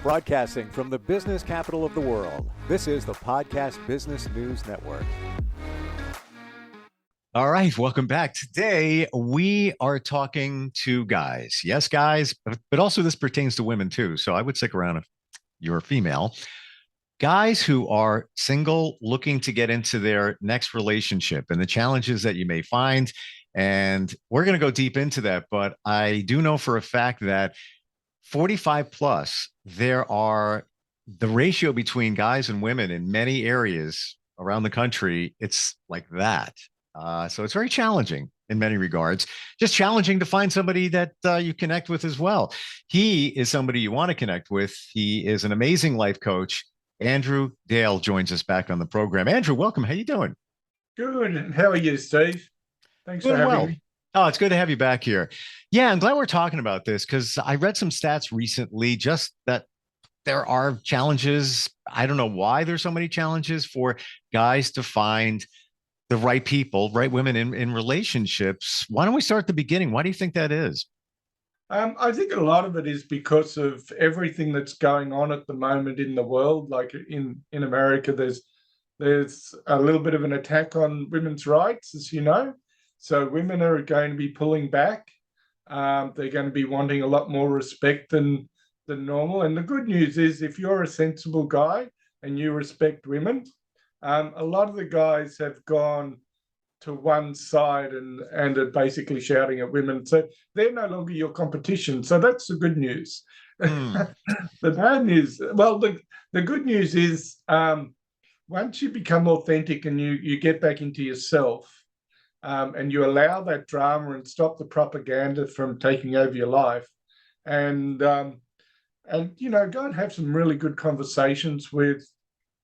Broadcasting from the business capital of the world, this is the Podcast Business News Network. All right, welcome back. Today, we are talking to guys. Yes, guys, but also this pertains to women too. So I would stick around if you're a female. Guys who are single, looking to get into their next relationship and the challenges that you may find. And we're going to go deep into that. But I do know for a fact that 45 plus, there are the ratio between guys and women in many areas around the country. It's like that. So it's very challenging in many regards, just challenging to find somebody that you connect with as well. He is somebody you want to connect with. He is an amazing life coach. Andrew Dale joins us back on the program. Andrew, welcome. How you doing? Good. And how are you, Steve? Thanks for having me. Oh, it's good to have you back here. Yeah, I'm glad we're talking about this because I read some stats recently just that there are challenges. I don't know why there's so many challenges for guys to find the right people, right women in relationships. Why don't we start at the beginning? Why do you think that is? I think a lot of it is because of everything that's going on at the moment in the world. Like in America, there's a little bit of an attack on women's rights, as you know. So women are going to be pulling back. They're going to be wanting a lot more respect than normal. And the good news is, if you're a sensible guy and you respect women, a lot of the guys have gone to one side and are basically shouting at women. So they're no longer your competition. So that's the good news. The bad news, well, the good news is once you become authentic and you get back into yourself and you allow that drama and stop the propaganda from taking over your life and go and have some really good conversations with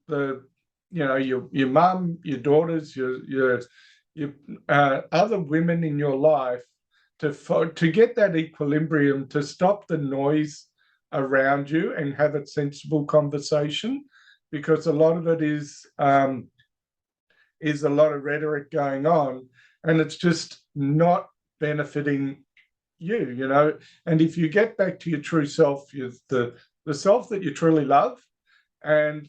your mum, your daughters, your other women in your life to get that equilibrium, to stop the noise around you and have a sensible conversation, because a lot of it is a lot of rhetoric going on and it's just not benefiting you. And if you get back to your true self, the self that you truly love, and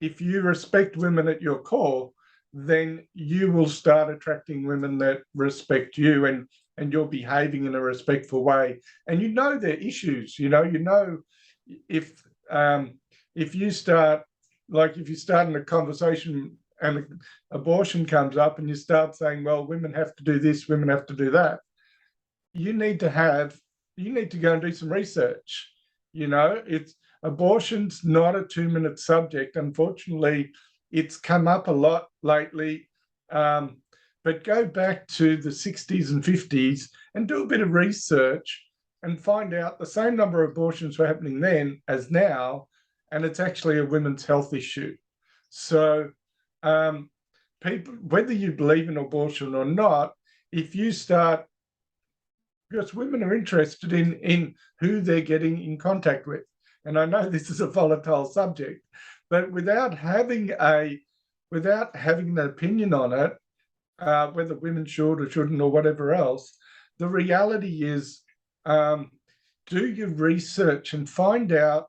if you respect women at your core, then you will start attracting women that respect you and you're behaving in a respectful way. And their issues, if you start in a conversation and abortion comes up and you start saying, well, women have to do this, women have to do that, you need to go and do some research. Abortion's not a 2-minute subject. Unfortunately, it's come up a lot lately. But go back to the 60s and 50s and do a bit of research and find out the same number of abortions were happening then as now, and it's actually a women's health issue. So people, whether you believe in abortion or not, if you start, because women are interested in who they're getting in contact with. And I know this is a volatile subject, but without having an opinion on it, whether women should or shouldn't or whatever else, the reality is do your research and find out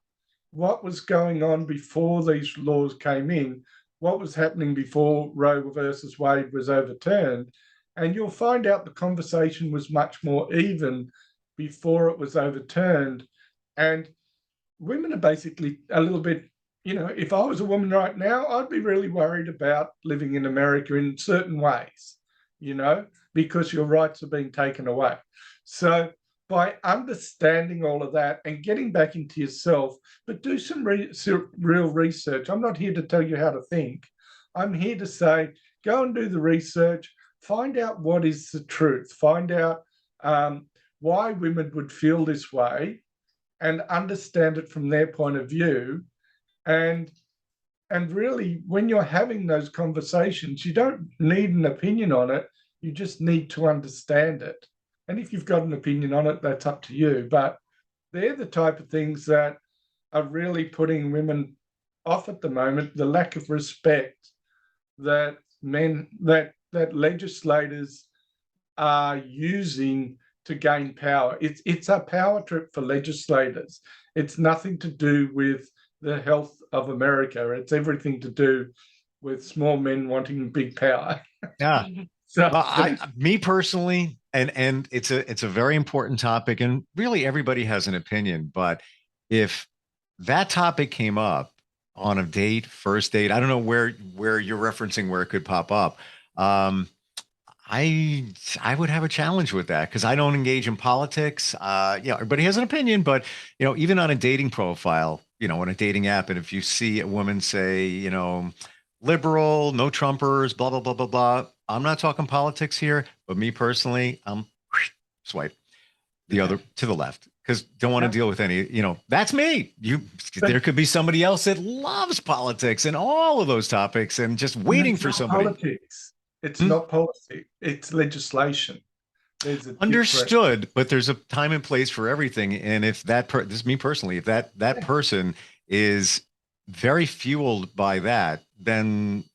what was going on before these laws came in, what was happening before Roe versus Wade was overturned, and you'll find out the conversation was much more even before it was overturned. And women are basically a little bit, if I was a woman right now, I'd be really worried about living in America in certain ways, because your rights are being taken away. So by understanding all of that and getting back into yourself, but do some real research. I'm not here to tell you how to think. I'm here to say, go and do the research, find out what is the truth, find out why women would feel this way, and understand it from their point of view. And really, when you're having those conversations, you don't need an opinion on it. You just need to understand it. And if you've got an opinion on it, that's up to you. But they're the type of things that are really putting women off at the moment, the lack of respect that legislators are using to gain power. It's a power trip for legislators. It's nothing to do with the health of America. It's everything to do with small men wanting big power. Yeah. So, Well, me personally, and it's a very important topic, and really everybody has an opinion. But if that topic came up on a date, first date, I don't know where you're referencing where it could pop up. Um, I would have a challenge with that because I don't engage in politics. Yeah, everybody has an opinion, but even on a dating profile, on a dating app, and if you see a woman say, liberal, no Trumpers, blah blah blah blah blah. I'm not talking politics here, but me personally, I'm swipe the other to the left because don't want to deal with any. That's me. There could be somebody else that loves politics and all of those topics, and just waiting for somebody. Politics. It's not policy. It's legislation. There's a Understood, but there's a time and place for everything. And if this is me personally, if that person is very fueled by that, then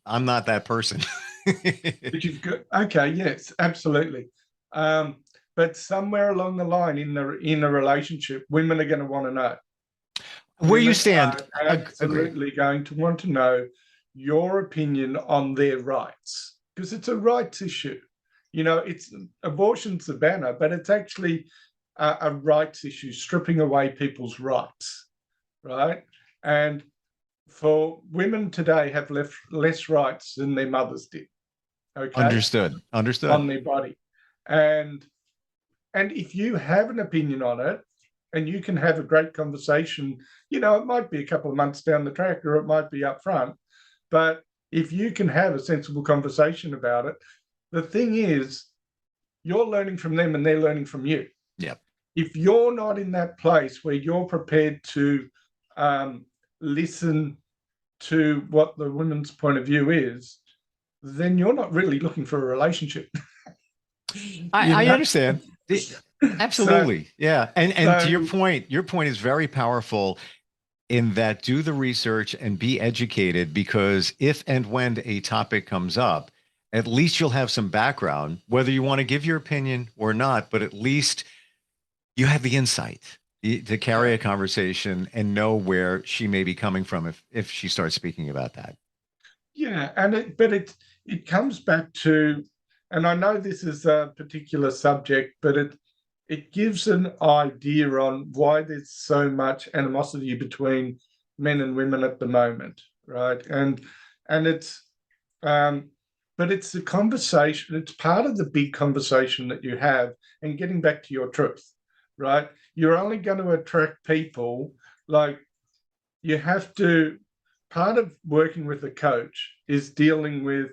I'm not that person. But you've got okay, yes, absolutely. But somewhere along the line in a relationship, women are going to want to know where you stand. Absolutely going to want to know your opinion on their rights, because it's a rights issue. It's abortion's the banner, but it's actually a rights issue, stripping away people's rights, right? And for women today have less rights than their mothers did. Okay, understood on their body, and if you have an opinion on it, and you can have a great conversation, it might be a couple of months down the track, or it might be up front. But if you can have a sensible conversation about it, the thing is, you're learning from them and they're learning from you. Yep. If you're not in that place where you're prepared to listen to what the woman's point of view is, then you're not really looking for a relationship. I understand. Absolutely. Yeah. And to your point is very powerful in that do the research and be educated, because if and when a topic comes up, at least you'll have some background, whether you want to give your opinion or not, but at least you have the insight to carry a conversation and know where she may be coming from if she starts speaking about that. Yeah. But it comes back to, and I know this is a particular subject, but it gives an idea on why there's so much animosity between men and women at the moment, right? And it's, but it's the conversation. It's part of the big conversation that you have, and getting back to your truth, right? You're only going to attract people, like you have to. Part of working with a coach is dealing with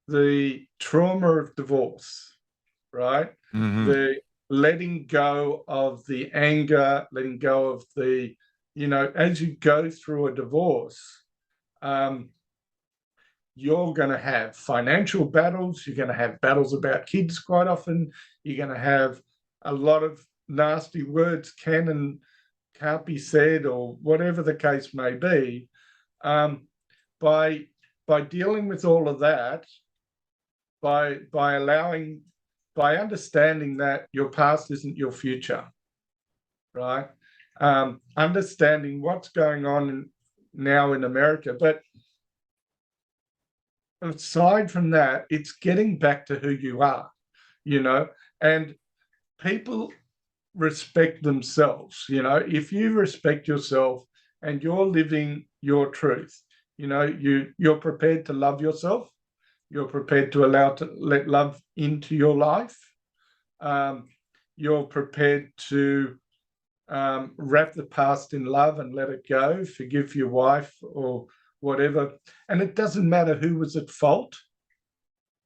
the trauma of divorce, right? Mm-hmm. The letting go of the anger, letting go of the, as you go through a divorce, you're going to have financial battles. You're going to have battles about kids quite often. You're going to have a lot of nasty words can and can't be said, or whatever the case may be. By dealing with all of that, by understanding that your past isn't your future, right? Understanding what's going on now in America. But aside from that, it's getting back to who you are, and people respect themselves. If you respect yourself and you're living your truth, you're prepared to love yourself. You're prepared to let love into your life. You're prepared to wrap the past in love and let it go, forgive your wife or whatever. And it doesn't matter who was at fault.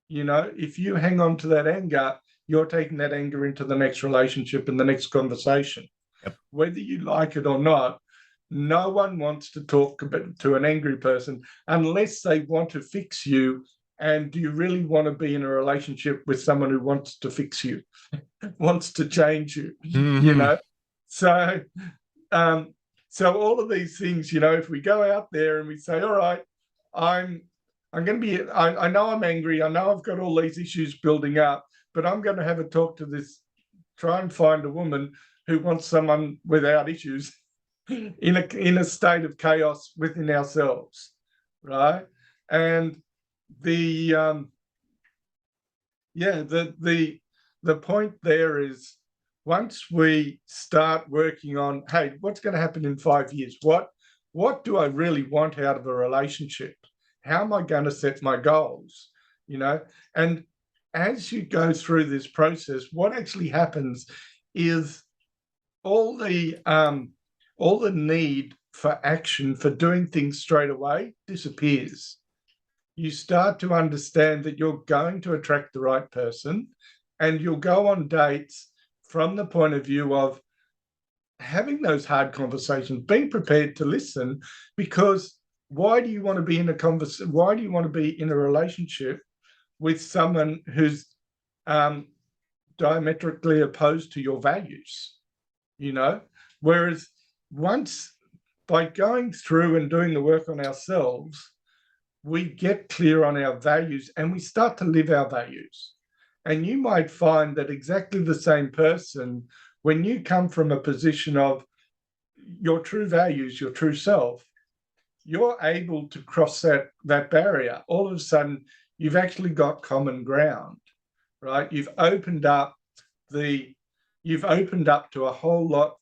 If you hang on to that anger, you're taking that anger into the next relationship and the next conversation. Yep. Whether you like it or not, no one wants to talk to an angry person unless they want to fix you. And do you really want to be in a relationship with someone who wants to fix you, wants to change you? Mm-hmm. So all of these things, if we go out there and we say, all right, I'm going to be, I know I'm angry. I know I've got all these issues building up, but I'm going to have a talk to this, try and find a woman who wants someone without issues in a state of chaos within ourselves, right? And the the point there is, once we start working on, hey, what's going to happen in 5 years? What do I really want out of a relationship? How am I going to set my goals? And as you go through this process, what actually happens is all the need for action, for doing things straight away, disappears. You start to understand that you're going to attract the right person, and you'll go on dates from the point of view of having those hard conversations, being prepared to listen, because why do you want to be in a why do you want to be in a relationship with someone who's diametrically opposed to your values? Whereas once, by going through and doing the work on ourselves, we get clear on our values and we start to live our values. And you might find that exactly the same person, when you come from a position of your true values, your true self, you're able to cross that barrier. All of a sudden, you've actually got common ground, right? You've opened up to a whole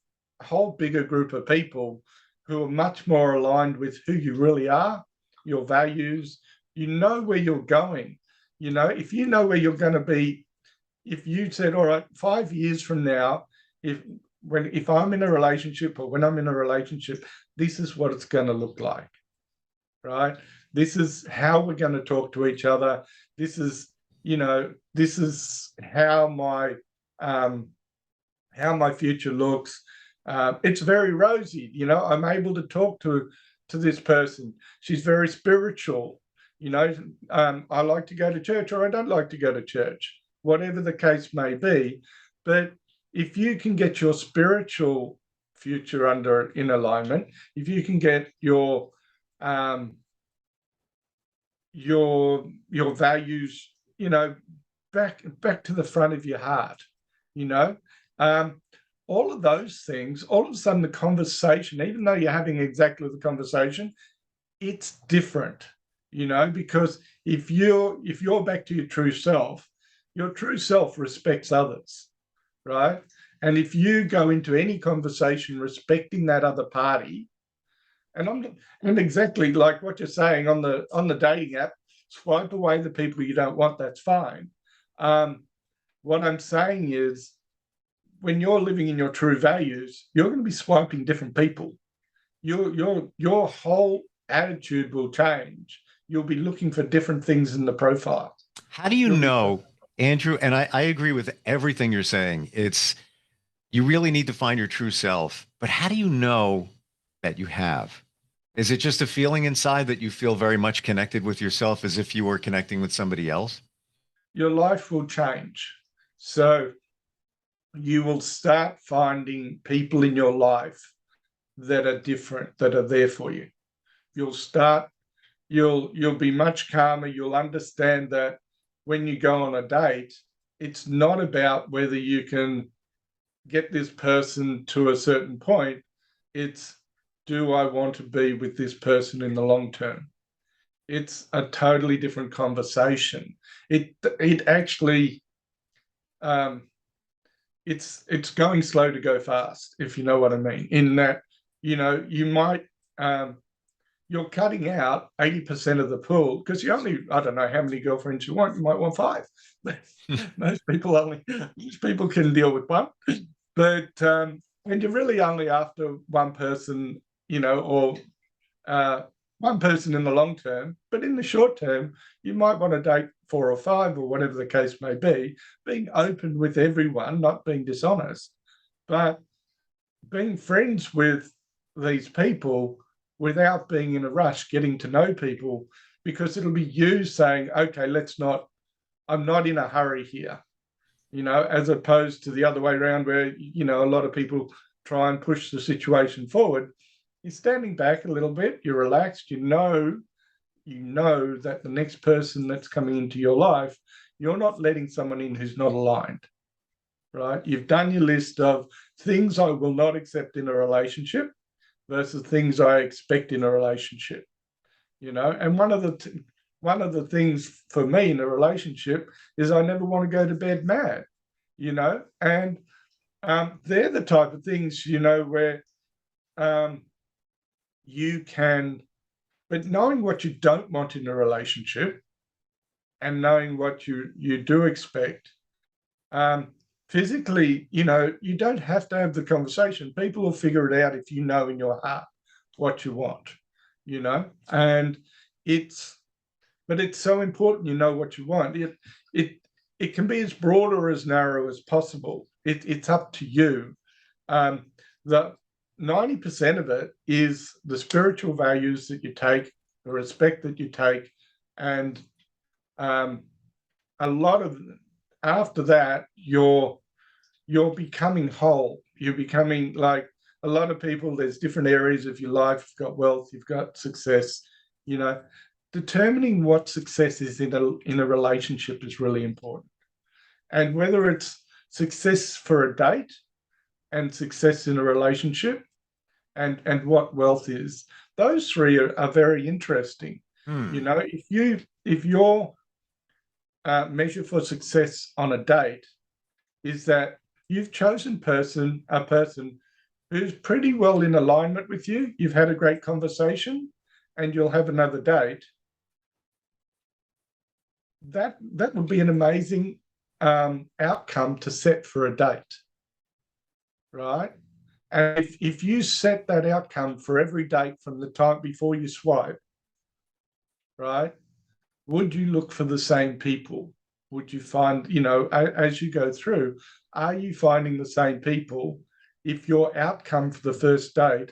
bigger group of people who are much more aligned with who you really are, your values. You know where you're going. If you know where you're going to be, if you said, all right, 5 years from now, if I'm in a relationship, or when I'm in a relationship, this is what it's going to look like, right? This is how we're going to talk to each other. This is how my future looks. It's very rosy. I'm able to talk to this person. She's very spiritual. I like to go to church, or I don't like to go to church, whatever the case may be. But if you can get your spiritual future in alignment, if you can get your values, back to the front of your heart, all of those things, all of a sudden the conversation, even though you're having exactly the conversation, it's different, because if you're back to your true self respects others, right? And if you go into any conversation respecting that other party, and exactly like what you're saying on the dating app, swipe away the people you don't want, that's fine. What I'm saying is, when you're living in your true values, you're going to be swiping different people. Your whole attitude will change. You'll be looking for different things in the profile. How do you know, Andrew? And I agree with everything you're saying. You really need to find your true self, but how do you know that you have? Is it just a feeling inside that you feel very much connected with yourself, as if you were connecting with somebody else? Your life will change. So you will start finding people in your life that are different, that are there for you. You'll be much calmer. You'll understand that when you go on a date, it's not about whether you can get this person to a certain point. It's, do I want to be with this person in the long term? It's a totally different conversation. It actually, it's going slow to go fast, if you know what I mean. In that, you might, you're cutting out 80% of the pool, because you only, I don't know how many girlfriends you want. You might want 5. Most people can deal with 1, but and you're really only after one person, or one person in the long term. But in the short term, you might want to date 4 or 5, or whatever the case may be. Being open with everyone, not being dishonest, but being friends with these people without being in a rush, getting to know people, because it'll be you saying, okay, I'm not in a hurry here, as opposed to the other way around, where, a lot of people try and push the situation forward. You're standing back a little bit, you're relaxed, you know that the next person that's coming into your life you're not letting someone in who's not aligned, right? You've done your list of things I will not accept in a relationship versus things I expect in a relationship, and one of the things for me in a relationship is I never want to go to bed mad, and they're the type of things, where you can, but knowing what you don't want in a relationship and knowing what you do expect, physically, you don't have to have the conversation. People will figure it out if you know in your heart what you want, and but it's so important what you want. It can be as broad or as narrow as possible. It's up to you. The 90% of it is the spiritual values that you take, the respect that you take, and a lot of after that, you're becoming whole. You're becoming like a lot of people. There's different areas of your life. You've got wealth, you've got success. Determining what success is in a relationship is really important. And whether it's success for a date and success in a relationship and what wealth is, those three are very interesting. If your measure for success on a date is that you've chosen a person who's pretty well in alignment with you, you've had a great conversation, and you'll have another date, that would be an amazing outcome to set for a date, right? And if you set that outcome for every date from the time before you swipe, right, would you look for the same people? Would you find, as you go through, are you finding the same people if your outcome for the first date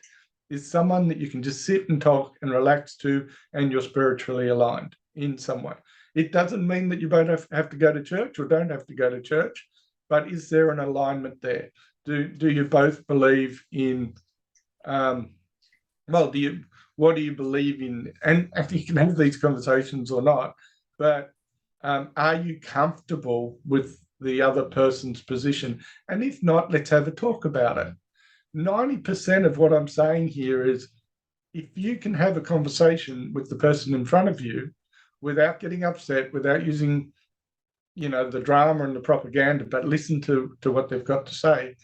is someone that you can just sit and talk and relax to and you're spiritually aligned in some way? It doesn't mean that you both have to go to church or don't have to go to church, but is there an alignment there? Do you both believe in, what do you believe in? And you can have these conversations or not, but are you comfortable with the other person's position? And if not, let's have a talk about it. 90% of what I'm saying here is if you can have a conversation with the person in front of you without getting upset, without using, the drama and the propaganda, but listen to what they've got to say,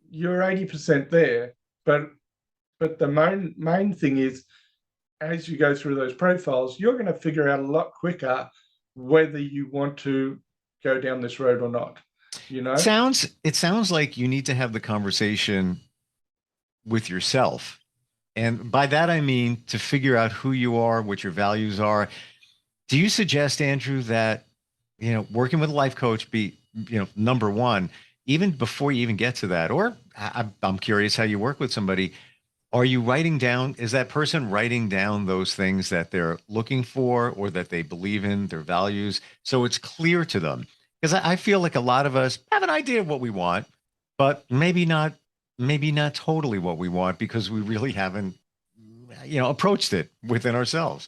you're 80% there. But the main thing is, as you go through those profiles, you're going to figure out a lot quicker whether you want to go down this road or not. It sounds like you need to have the conversation with yourself. And by that, I mean to figure out who you are, what your values are. Do you suggest, Andrew, that, working with a life coach be, number one, even before you even get to that? Or I'm curious how you work with somebody. Are you writing down, is that person writing down those things that they're looking for or that they believe in, their values, so it's clear to them? Because I feel like a lot of us have an idea of what we want, but maybe not totally what we want because we really haven't, approached it within ourselves.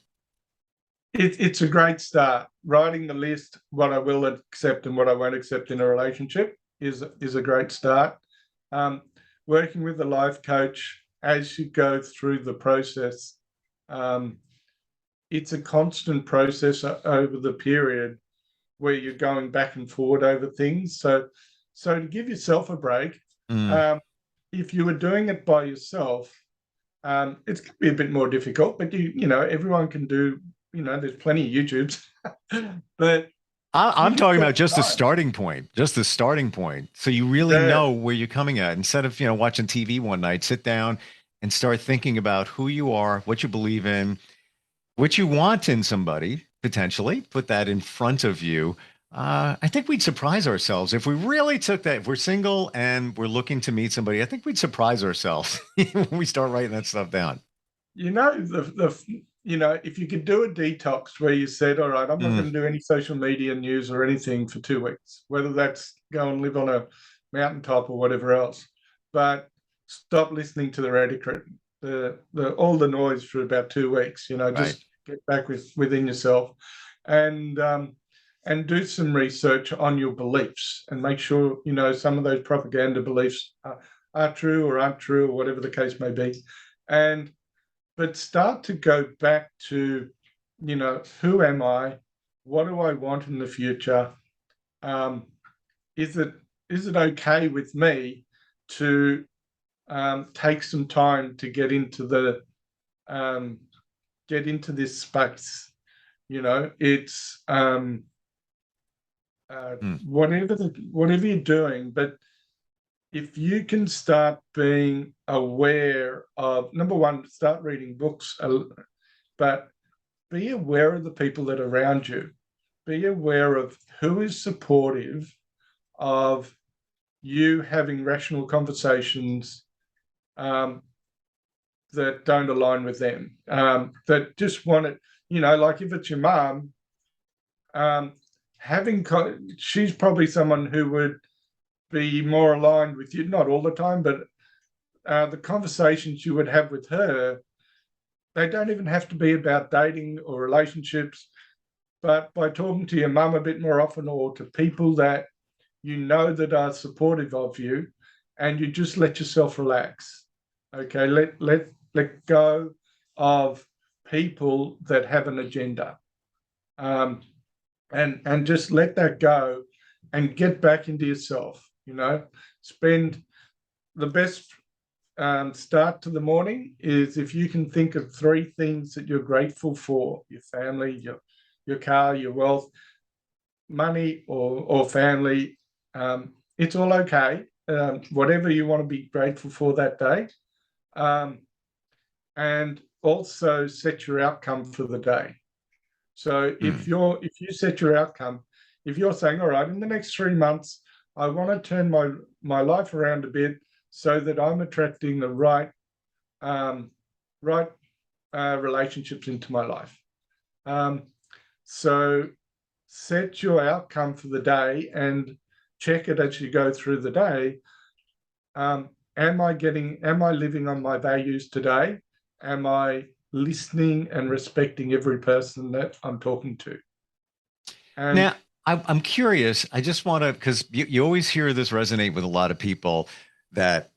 It's a great start. Writing the list, what I will accept and what I won't accept in a relationship is a great start. Working with a life coach as you go through the process, it's a constant process over the period where you're going back and forward over things. So to give yourself a break, if you were doing it by yourself, it's going to be a bit more difficult, but everyone can do, there's plenty of YouTubes, but I'm talking about just the starting point, So you really know where you're coming at. Instead of, watching TV one night, sit down and start thinking about who you are, what you believe in, what you want in somebody, potentially put that in front of you. I think we'd surprise ourselves if we really took that. If we're single and we're looking to meet somebody, I think we'd surprise ourselves when we start writing that stuff down. If you could do a detox where you said, all right, I'm not going to do any social media news or anything for 2 weeks, whether that's go and live on a mountaintop or whatever else, but stop listening to the etiquette, all the noise for about 2 weeks, just get back within yourself and and do some research on your beliefs and make sure, you know, some of those propaganda beliefs are true or aren't true, or whatever the case may be. But start to go back to, you know, who am I? What do I want in the future? Is it okay with me to take some time to get into this space? You know, it's whatever you're doing, but if you can start being aware of, number one, start reading books, but be aware of the people that are around you. Be aware of who is supportive of you having rational conversations that don't align with them, that just want it, you know, like if it's your mom, she's probably someone who would be more aligned with you, not all the time, but the conversations you would have with her, they don't even have to be about dating or relationships, but by talking to your mum a bit more often, or to people that you know that are supportive of you, and you just let yourself relax. Okay, let go of people that have an agenda, and just let that go and get back into yourself. You know, spend the best start to the morning is if you can think of 3 things that you're grateful for: your family, your car, your wealth, money, or family. It's all okay. Whatever you want to be grateful for that day. And also set your outcome for the day. So if you set your outcome, if you're saying, all right, in the next 3 months, I want to turn my life around a bit so that I'm attracting the right relationships into my life. So set your outcome for the day and check it as you go through the day. Am I living on my values today? Am I listening and respecting every person that I'm talking to? And now, I'm curious. I just want to, because you always hear this resonate with a lot of people that,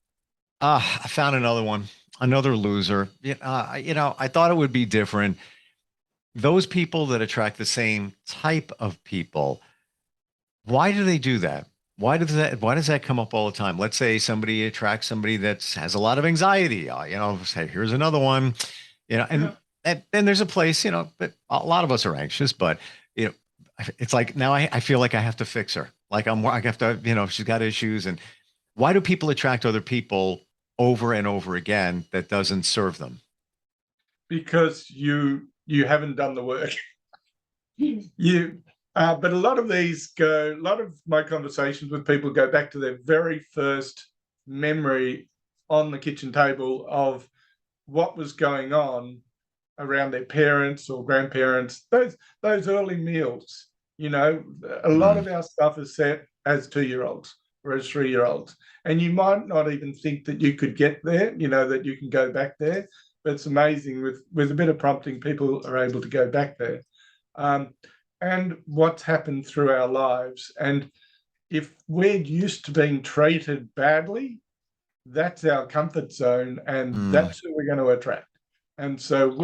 I found another one, another loser. I thought it would be different. Those people that attract the same type of people, why do they do that? Why does that come up all the time? Let's say somebody attracts somebody that has a lot of anxiety. Say, here's another one, and there's a place, but a lot of us are anxious, but it's like now I feel like I have to fix her. Like I have to, she's got issues. And why do people attract other people over and over again that doesn't serve them? because you haven't done the work. But a lot of my conversations with people go back to their very first memory on the kitchen table of what was going on around their parents or grandparents, those early meals. A lot of our stuff is set as 2-year-olds or as 3-year-olds. And you might not even think that you could get there, that you can go back there. But it's amazing, with a bit of prompting, people are able to go back there. And what's happened through our lives. And if we're used to being treated badly, that's our comfort zone, and that's who we're going to attract. And so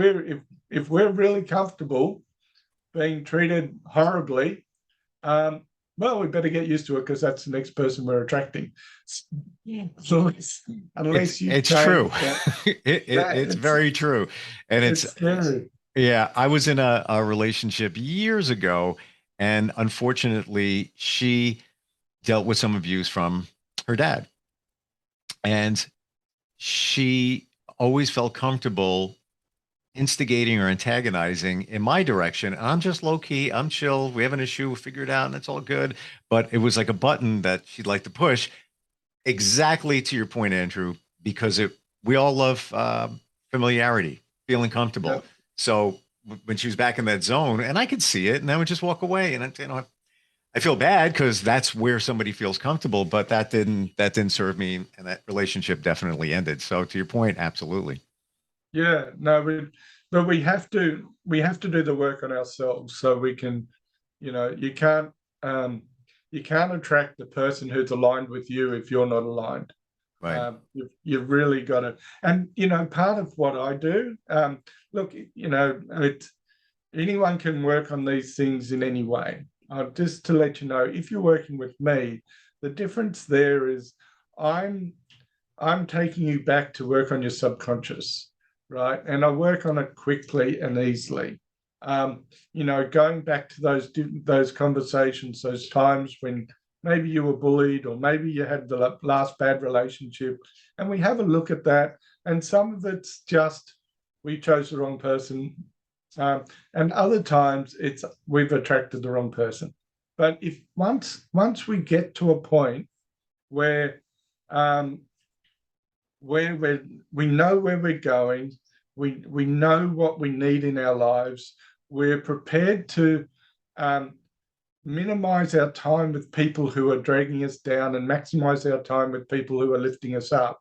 if we're really comfortable being treated horribly, well, we better get used to it, because that's the next person we're attracting. So unless you it's change true. that, It's very true. And it's scary. yeah, I was in a relationship years ago, and unfortunately, she dealt with some abuse from her dad. And she always felt comfortable instigating or antagonizing in my direction. And I'm just low key, I'm chill. We have an issue, we'll figure it out, and it's all good. But it was like a button that she'd like to push. Exactly to your point, Andrew, because we all love familiarity, feeling comfortable. Yep. So when she was back in that zone, and I could see it, and I would just walk away, and I feel bad because that's where somebody feels comfortable, but that didn't serve me, and that relationship definitely ended. So to your point, absolutely. Yeah, no, but we have to do the work on ourselves so we can You can't attract the person who's aligned with you if you're not aligned. Right. You've really got to, and part of what I do, look, anyone can work on these things in any way. Just to let you know, if you're working with me, the difference there is I'm taking you back to work on your subconscious, right? And I work on it quickly and easily. Going back to those conversations, those times when maybe you were bullied or maybe you had the last bad relationship, and we have a look at that. And some of it's just we chose the wrong person, and other times it's we've attracted the wrong person. But if once we get to a point where we know where we're going, we know what we need in our lives, we're prepared to minimize our time with people who are dragging us down and maximize our time with people who are lifting us up,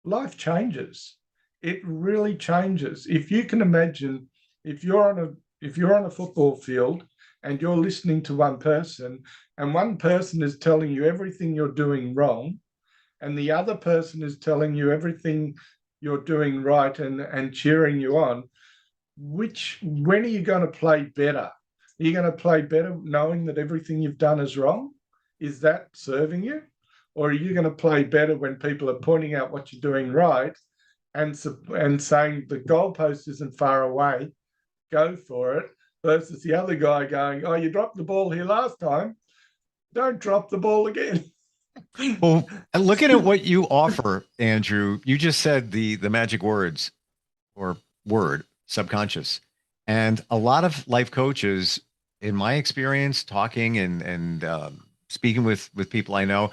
life changes. It really changes. If you can imagine, if you're on a football field and you're listening to one person, and one person is telling you everything you're doing wrong, and the other person is telling you everything you're doing right and cheering you on, when are you going to play better? Are you going to play better knowing that everything you've done is wrong? Is that serving you? Or are you going to play better when people are pointing out what you're doing right and saying the goalpost isn't far away, go for it, versus the other guy going, oh, you dropped the ball here last time, don't drop the ball again. Well, looking at what you offer, Andrew, you just said the magic words or word, subconscious. And a lot of life coaches, in my experience, talking and speaking with people I know,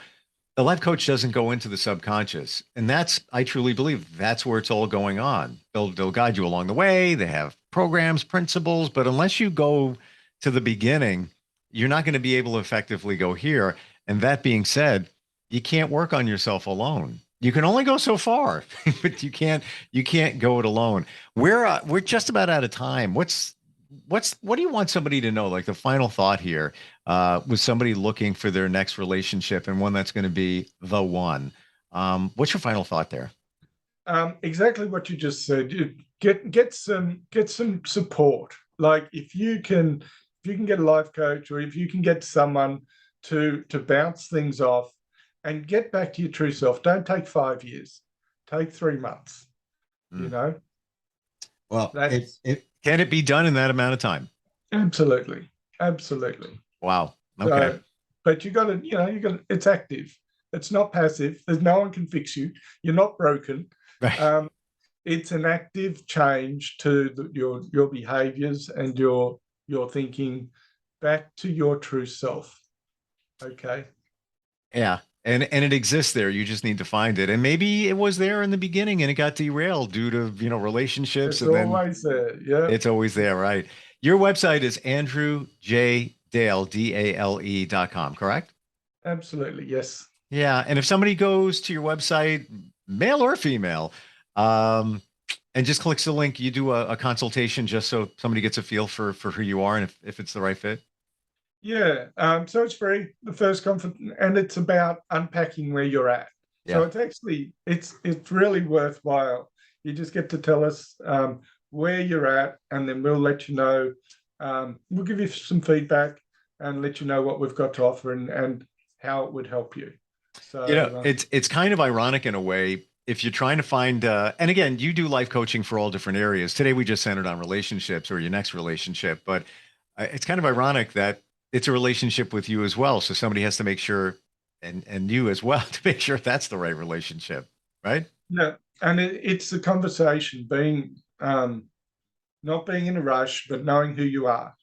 the life coach doesn't go into the subconscious. And I truly believe that's where it's all going on. They'll guide you along the way. They have programs, principles, but unless you go to the beginning, you're not going to be able to effectively go here. And that being said, you can't work on yourself alone. You can only go so far, but you can't go it alone. We're just about out of time. What do you want somebody to know? Like the final thought here, with somebody looking for their next relationship and one that's going to be the one. What's your final thought there? Exactly what you just said. You get some support. Like if you can get a life coach, or if you can get someone to bounce things off and get back to your true self. Don't take 5 years. Take 3 months. Well, can it be done in that amount of time? Absolutely. Wow. Okay. So, but you got to, it's active. It's not passive. There's no one can fix you. You're not broken. Right. It's an active change to your behaviors and your thinking back to your true self. Okay. Yeah. And it exists there. You just need to find it. And maybe it was there in the beginning and it got derailed due to, relationships. It's always there. Yeah. It's always there. Right. Your website is andrewjdale, DALE.com, correct? Absolutely. Yes. Yeah. And if somebody goes to your website, male or female, and just clicks the link, you do a consultation just so somebody gets a feel for who you are and if it's the right fit. Yeah. So it's free, the first conference, and it's about unpacking where you're at. Yeah. So it's actually, it's really worthwhile. You just get to tell us where you're at, and then we'll let you know. We'll give you some feedback and let you know what we've got to offer and how it would help you. So it's kind of ironic in a way. If you're trying to find, and again, you do life coaching for all different areas. Today, we just centered on relationships or your next relationship, but it's kind of ironic that it's a relationship with you as well. So somebody has to make sure, and you as well, to make sure that's the right relationship, right? Yeah, and it's the conversation, being not being in a rush, but knowing who you are,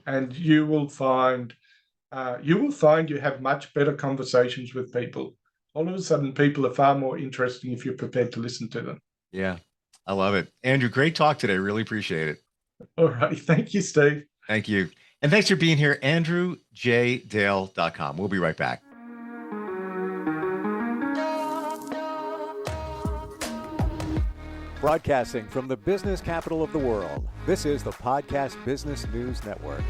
and you will find you have much better conversations with people. All of a sudden, people are far more interesting if you're prepared to listen to them. Yeah, I love it. Andrew, great talk today. Really appreciate it. All right. Thank you, Steve. Thank you. And thanks for being here, andrewjdale.com. We'll be right back. Broadcasting from the business capital of the world, this is the Podcast Business News Network.